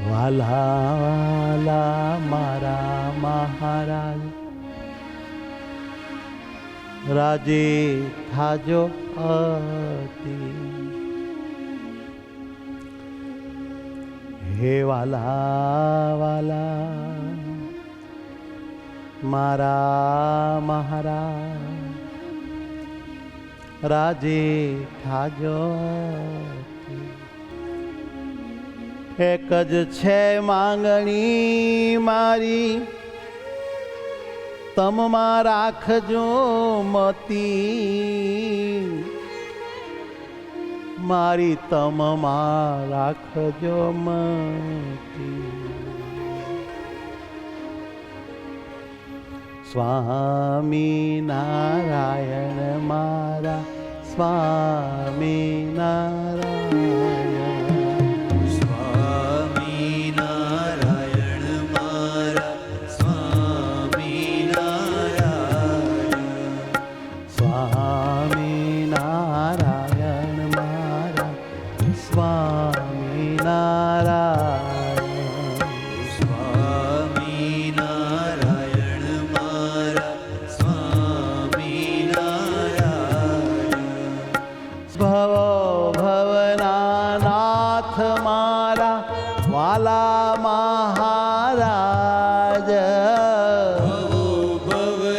વાલા વાલા મારા મહારાજ રાજી થાજો અતિ. હે વાલા વાલા મારા મહારાજ રાજી થાજો. એક જ છે માંગણી મારી, તમમાં રાખજો મતી. મારી તમમાં રાખજો મતી. સ્વામી નારાયણ મારા સ્વામી નારાયણ. વાલા મહારાજ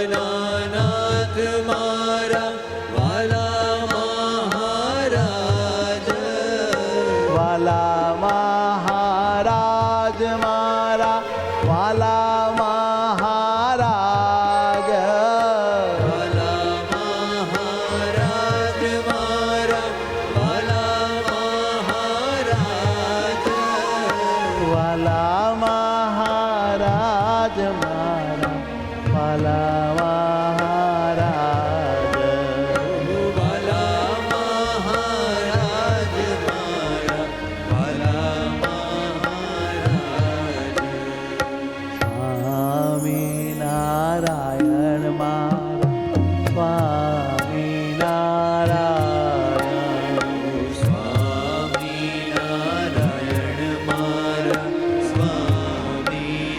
ભવનાનાથ મારા વાલા મહારાજ. વાલા મહારાજ મારા વાલા મહારાજ. વાલા મહારાજ મારા વાલા મહારાજ. વાલા મહારાજ મારા વાલા મહારાજ. વાલા મહારાજ મારા વાલા મહારાજ. સ્વામી નારાયણ મારા સ્વામી નારાયણ. સ્વામિનારાયણ મારા સ્વામિનારાયણ.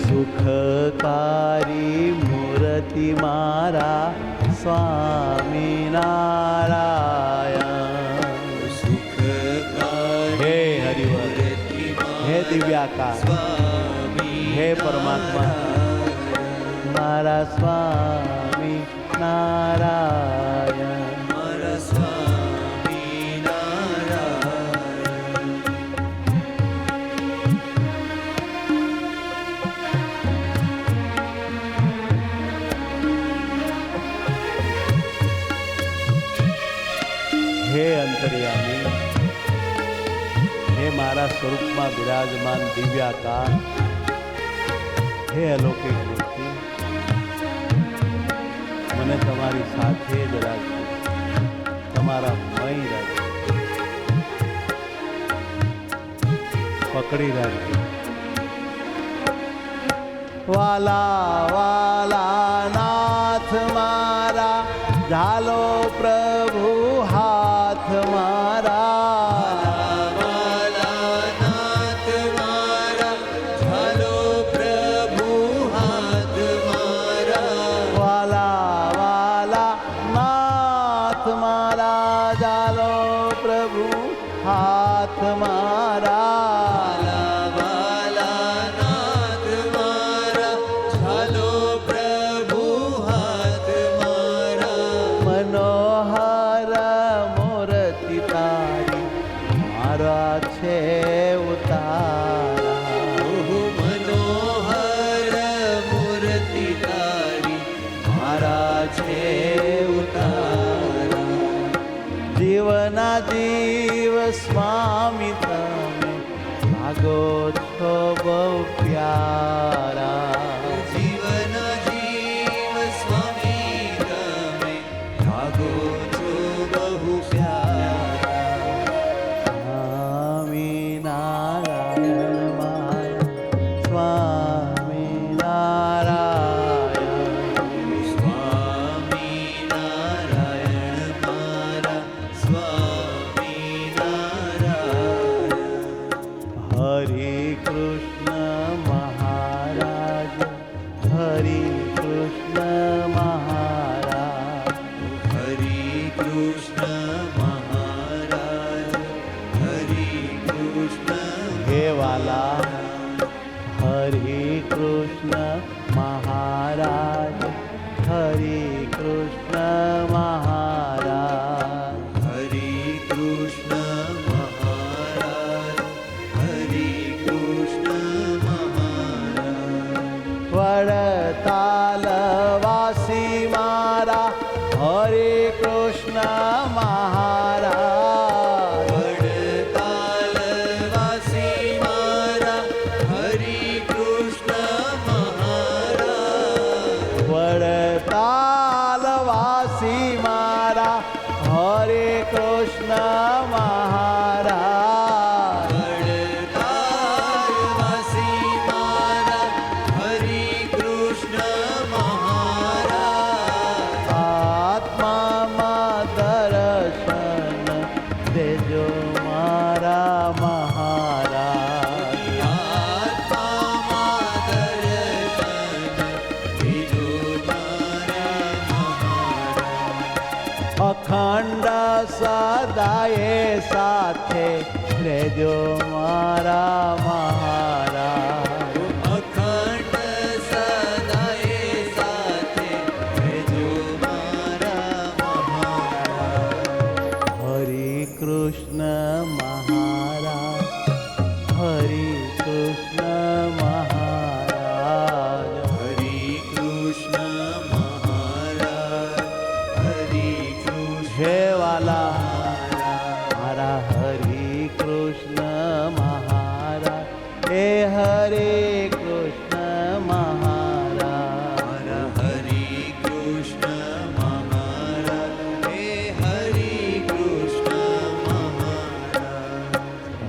સુખકારી મૂર્તિ મારા સ્વામી નારાયણ. સુખકારી હે હરિવર, હે દિવ્યાકાર, હે પરમાત્મા મારા સ્વામી નારાયણ. મારા સ્વામિનારાયણ. હે અંતર્યામી, હે મારા સ્વરૂપમાં બિરાજમાન દિવ્યાકાર, હે અલૌકિક મૂર્તિ, મને તમારી સાથે જ રાખજો, તમારા મય રાખજો, પકડી રાખજો. વાલા વાલા નાથ મારા ઝાલો પ્રભુ હાથ મારા. વાલાનાથ મારા ઝાલો પ્રભુ હાથ મારા. વાલા વાલા નાથ મારા ઝાલો પ્રભુ હાથ મારા. વાલાનાથ મારા ઝાલો પ્રભુ હાથ મારા. મનોહર મૂર્તિ તારી મારા છે ઉતારા. મનોહર મૂર્તિ તારી મારા છે ઉતારા. જીવના જીવ સ્વામી તમે લાગો છો બહુ પ્યારા. જીવન જીવ સ્વામી તમે લાગો છો બહુ પ્યારા. સ્વામી નારાયણ મારા સ્વામી નારાયણ. સ્વામિનારાયણ મારા સ્વામિનારાયણ. હરે કૃષ્ણ મહારાજ, હરે કૃષ્ણ મહારાજ, હરે કૃષ્ણ મહારાજ, હરે કૃષ્ણ હે વાલા હરે કૃષ્ણ મહારાજ, હરે કૃષ્ણ મહારાજ, હરે કૃષ્ણ મહારાજ, હરે કૃષ્ણ મહારાજ. વડતાલ વાસી મારા હરે કૃષ્ણ મહારાજ, વડતાલવાસી મારા હરે કૃષ્ણ મહારાજ. વડતાલ વાસી મારા હરે કૃષ્ણ મહારાજ, વડતાલવાસી મારા હરે કૃષ્ણ મહારાજ. આત્મામાં દર્શન દેજો મારા મહારાજ, આત્મામાં દર્શન દેજો મારા મહારાજ. અખંડ સદાયે સાથે રહેજો મારા મહારાજ, અખંડ સદાયે સાથે રહેજો મારા મહારાજ. હરે કૃષ્ણ મહારાજ, હરે કૃષ્ણ મહારાજ, હરે કૃષ્ણ મહારાજ, હરે કૃષ્ણ હે વાલા મારા હરે કૃષ્ણ મહારાજ, હે હરે કૃષ્ણ મહારાજ, મારા હરે કૃષ્ણ મહારાજ, હે હરે કૃષ્ણ મહારાજ.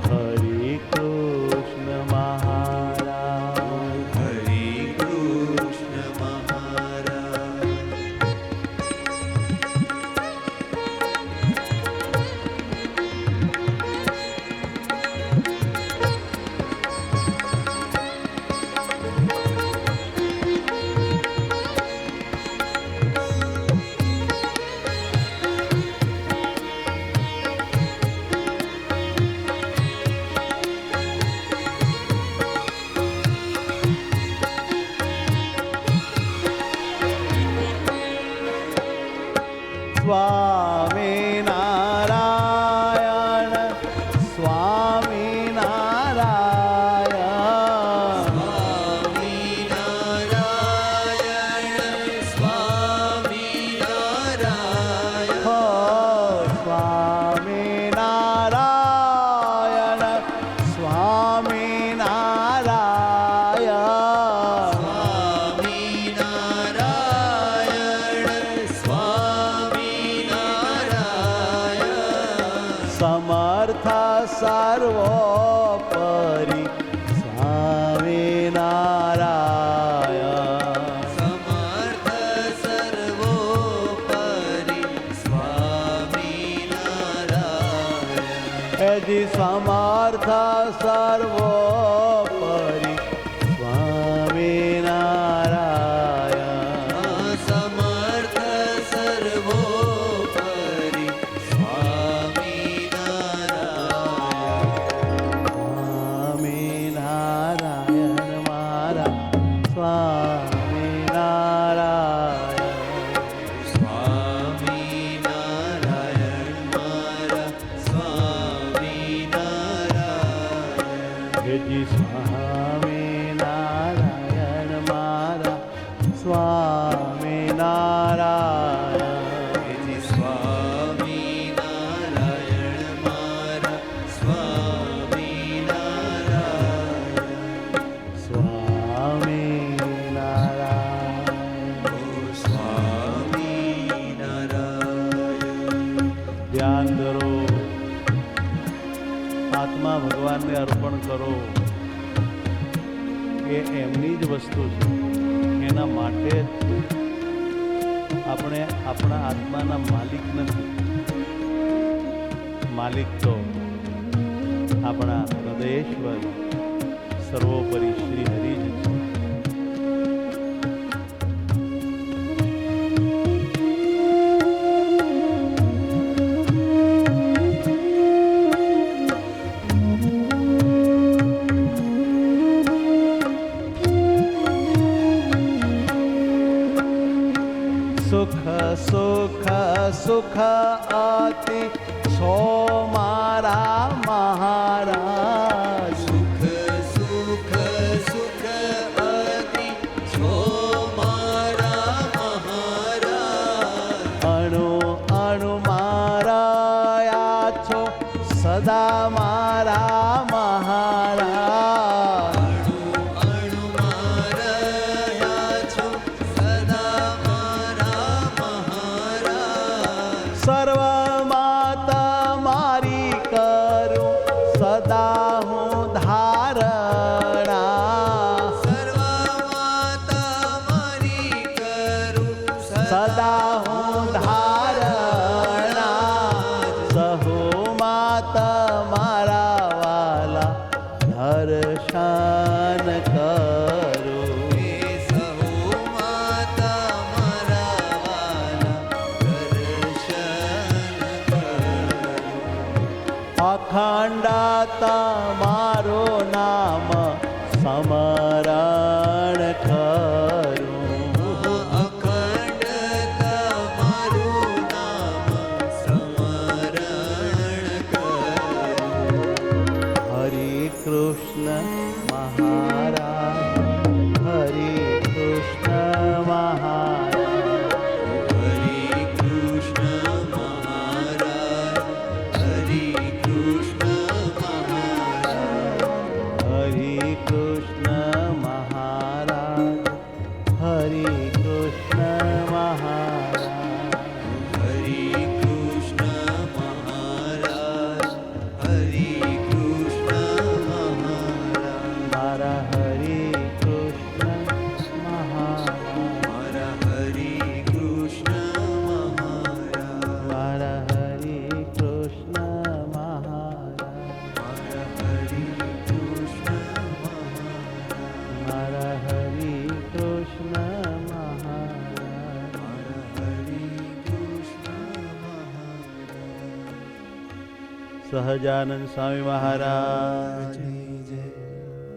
હરે કૃષ્ણ મહારાજ, હરે કૃષ્ણ મહારાજ. સ્વામી નારાયણ, સ્વામી નારાયણ, સ્વામિનારાયણ, સ્વામિનારાયણ. હો સ્વામી નારાયણ, સ્વામી નારાયણ, સ્વામિનારાયણ, સ્વામિનારાયણ. સમર્થ સર્વોપરી સ્વામી નારાયણ, સમર્થ સર્વોપરી સ્વામિનારાયણ. હેજી સમર્થ સર્વોપરી સ્વામી નારાયણ, સમર્થ સર્વોપરી સ્વામિનારાયણ. સ્વામી નારાયણ મારા સ્વામી નારાયણ, સ્વામિનારાયણ મારા સ્વામિનારાયણ. હેજી સ્વામી નારાયણ મારા સ્વામી નારાયણ, હેજી સ્વામિનારાયણ મારા સ્વામિનારાયણ. સ્વામી નારાયણ. ઓ સ્વામિનારાયણ. ધ્યાન ધરો, આત્મા ભગવાનને અર્પણ કરો. એ એમની જ વસ્તુ છે, એના માટે જ આપણે આપણા આત્માના માલિક નથી. માલિક તો આપણા હૃદય હૃદયેશ્વર સર્વોપરી શ્રી હરિ જ છે. સુખ સુખ સુખ અતિ છો મારા મહારાજ. સુખ સુખ સુખ અતિ છો મારા મહારાજ. અણુ અણુ મારા છો સદા મારા મહારાજ. અણુ અણુ મારા છો સદા મારા મહારાજ. સર્વમાં તમારી કરું સદા હું ધારણા. સર્વમાં તમારી કરું સદા હું ધારણા. સહુમાં તમારા વાલા દર્શન કરું. એ સહુમાં તમારા વાલા દર્શન કરું. અખંડ તમારું નામ સ્મરણ કરું. અખંડ તમારું નામ સ્મરણ કરું. હરે કૃષ્ણ મહારાજ, હરે કૃષ્ણ મહારાજ, હરે કૃષ્ણ મહારાજ. હરે કૃષ્ણ મહારાજ. હરે કૃષ્ણ મહારાજ, હરે કૃષ્ણ મહારાજ. હરે કૃષ્ણ મહારાજ. હરે કૃષ્ણ મહારાજ. મારા હરે કૃષ્ણ મહારાજ, મારા હરે કૃષ્ણ મહારાજ. મારા હરે કૃષ્ણ મહારાજ, મારા હરે કૃષ્ણ મહારાજ. મારા હરે કૃષ્ણ મહારાજ. મારા હરે કૃષ્ણ મહારાજ. સહજાનંદ સ્વામી મહારાજ.